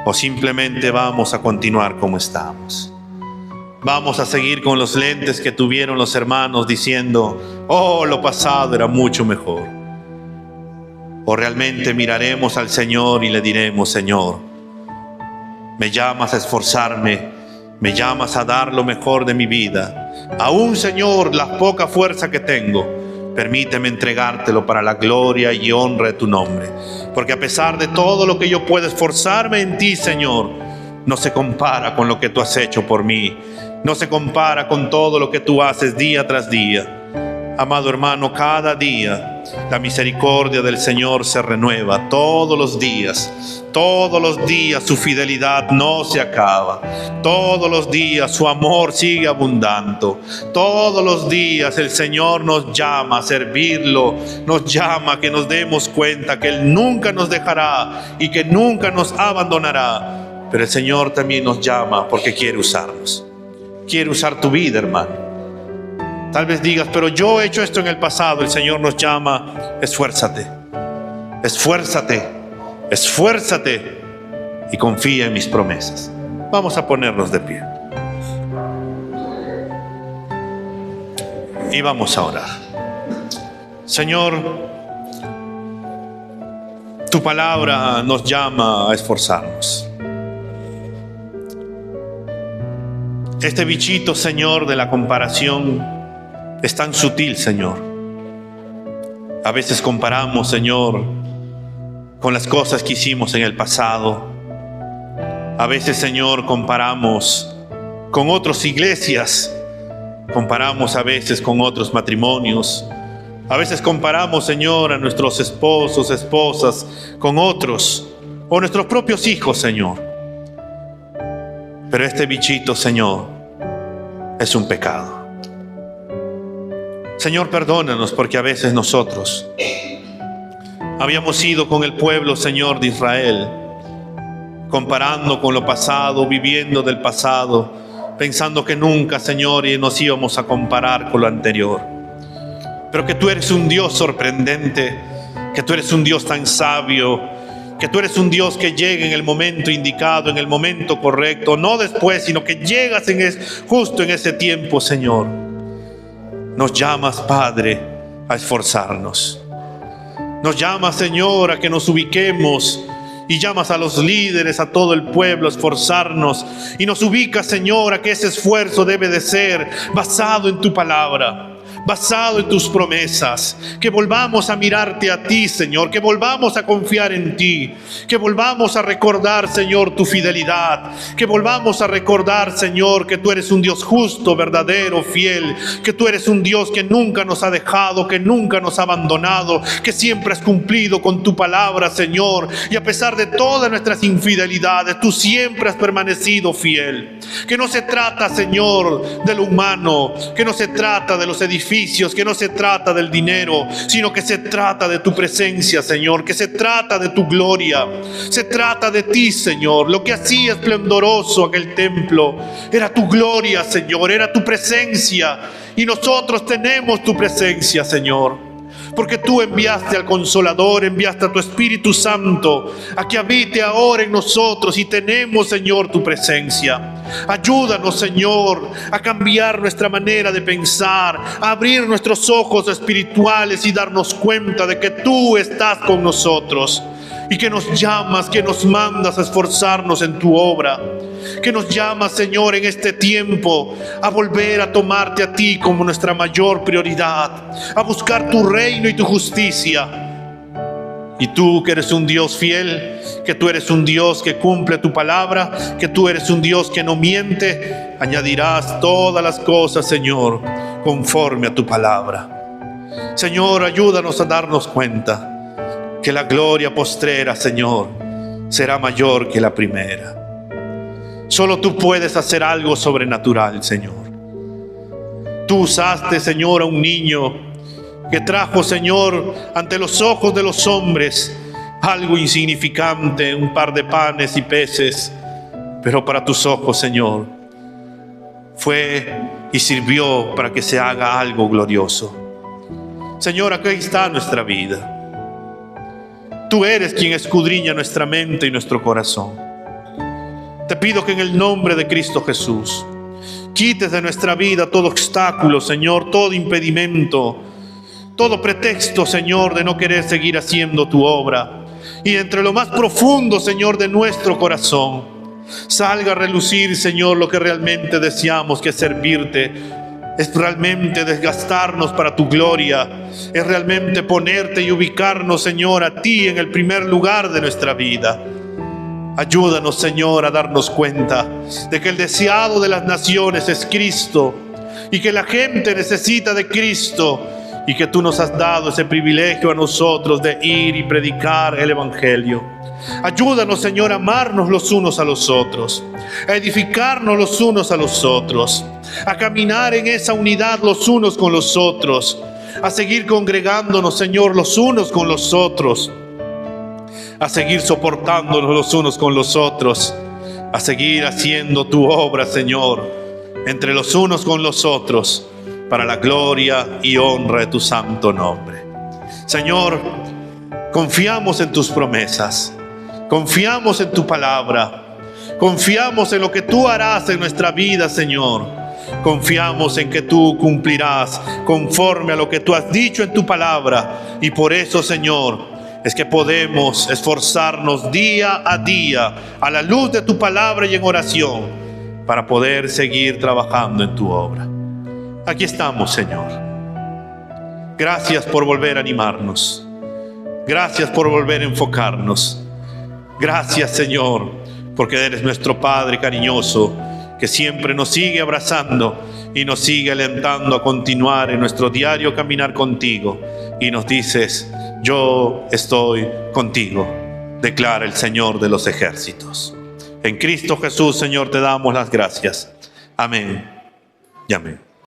o simplemente vamos a continuar como estamos? ¿Vamos a seguir con los lentes que tuvieron los hermanos diciendo: oh, lo pasado era mucho mejor? ¿O realmente miraremos al Señor y le diremos: Señor, me llamas a esforzarme, me llamas a dar lo mejor de mi vida, aún, Señor, la poca fuerza que tengo, permíteme entregártelo para la gloria y honra de tu nombre? Porque a pesar de todo lo que yo pueda esforzarme en ti, Señor, no se compara con lo que tú has hecho por mí. No se compara con todo lo que tú haces día tras día. Amado hermano, cada día la misericordia del Señor se renueva. Todos los días su fidelidad no se acaba. Todos los días su amor sigue abundando. Todos los días el Señor nos llama a servirlo, nos llama a que nos demos cuenta que Él nunca nos dejará y que nunca nos abandonará. Pero el Señor también nos llama porque quiere usarnos. Quiere usar tu vida, hermano. Tal vez digas: pero yo he hecho esto en el pasado. El Señor nos llama: esfuérzate, esfuérzate, esfuérzate y confía en mis promesas. Vamos a ponernos de pie y vamos a orar. Señor, tu palabra nos llama a esforzarnos. Este bichito, Señor, de la comparación es tan sutil, Señor. A veces comparamos, Señor, con las cosas que hicimos en el pasado. A veces, Señor, comparamos con otras iglesias. Comparamos a veces con otros matrimonios. A veces comparamos, Señor, a nuestros esposos, esposas con otros, o nuestros propios hijos, Señor. Pero este bichito, Señor, es un pecado. Señor, perdónanos porque a veces nosotros habíamos ido con el pueblo, Señor, de Israel, comparando con lo pasado, viviendo del pasado, pensando que nunca, Señor, nos íbamos a comparar con lo anterior. Pero que tú eres un Dios sorprendente, que tú eres un Dios tan sabio, que tú eres un Dios que llega en el momento indicado, en el momento correcto, no después, sino que llegas justo en ese tiempo, Señor. Nos llamas, Padre, a esforzarnos. Nos llamas, Señor, a que nos ubiquemos, y llamas a los líderes, a todo el pueblo a esforzarnos, y nos ubicas, Señor, a que ese esfuerzo debe de ser basado en tu palabra, basado en tus promesas, que volvamos a mirarte a ti, Señor, que volvamos a confiar en ti, que volvamos a recordar, Señor, tu fidelidad, que volvamos a recordar, Señor, que tú eres un Dios justo, verdadero, fiel, que tú eres un Dios que nunca nos ha dejado, que nunca nos ha abandonado, que siempre has cumplido con tu palabra, Señor, y a pesar de todas nuestras infidelidades, tú siempre has permanecido fiel. Que no se trata, Señor, de lo humano, que no se trata de los edificios, que no se trata del dinero, sino que se trata de tu presencia, Señor, que se trata de tu gloria, se trata de ti, Señor. Lo que hacía esplendoroso aquel templo era tu gloria, Señor, era tu presencia, y nosotros tenemos tu presencia, Señor. Porque tú enviaste al Consolador, enviaste a tu Espíritu Santo a que habite ahora en nosotros, y tenemos, Señor, tu presencia. Ayúdanos, Señor, a cambiar nuestra manera de pensar, a abrir nuestros ojos espirituales y darnos cuenta de que tú estás con nosotros, y que nos llamas, que nos mandas a esforzarnos en tu obra, que nos llamas, Señor, en este tiempo a volver a tomarte a ti como nuestra mayor prioridad, a buscar tu reino y tu justicia. Y tú, que eres un Dios fiel, que tú eres un Dios que cumple tu palabra, que tú eres un Dios que no miente, añadirás todas las cosas, Señor, conforme a tu palabra. Señor, ayúdanos a darnos cuenta que la gloria postrera, Señor, será mayor que la primera. Solo tú puedes hacer algo sobrenatural, Señor. Tú usaste, Señor, a un niño que trajo, Señor, ante los ojos de los hombres algo insignificante, un par de panes y peces, pero para tus ojos, Señor, fue y sirvió para que se haga algo glorioso. Señor, aquí está nuestra vida. Tú eres quien escudriña nuestra mente y nuestro corazón. Te pido que en el nombre de Cristo Jesús quites de nuestra vida todo obstáculo, Señor, todo impedimento, todo pretexto, Señor, de no querer seguir haciendo tu obra. Y entre lo más profundo, Señor, de nuestro corazón, salga a relucir, Señor, lo que realmente deseamos, que es servirte. Es realmente desgastarnos para tu gloria. Es realmente ponerte y ubicarnos, Señor, a ti en el primer lugar de nuestra vida. Ayúdanos, Señor, a darnos cuenta de que el deseado de las naciones es Cristo, y que la gente necesita de Cristo, y que tú nos has dado ese privilegio a nosotros de ir y predicar el Evangelio. Ayúdanos, Señor, a amarnos los unos a los otros, a edificarnos los unos a los otros, a caminar en esa unidad los unos con los otros, a seguir congregándonos, Señor, los unos con los otros, a seguir soportándonos los unos con los otros, a seguir haciendo tu obra, Señor, entre los unos con los otros, para la gloria y honra de tu santo nombre. Señor, confiamos en tus promesas, confiamos en tu palabra, confiamos en lo que tú harás en nuestra vida, Señor. Confiamos en que tú cumplirás conforme a lo que tú has dicho en tu palabra, y por eso, Señor, es que podemos esforzarnos día a día a la luz de tu palabra y en oración para poder seguir trabajando en tu obra. Aquí estamos, Señor. Gracias por volver a animarnos. Gracias por volver a enfocarnos. Gracias, Señor, porque eres nuestro Padre cariñoso, que siempre nos sigue abrazando y nos sigue alentando a continuar en nuestro diario caminar contigo. Y nos dices: yo estoy contigo, declara el Señor de los ejércitos. En Cristo Jesús, Señor, te damos las gracias. Amén y amén.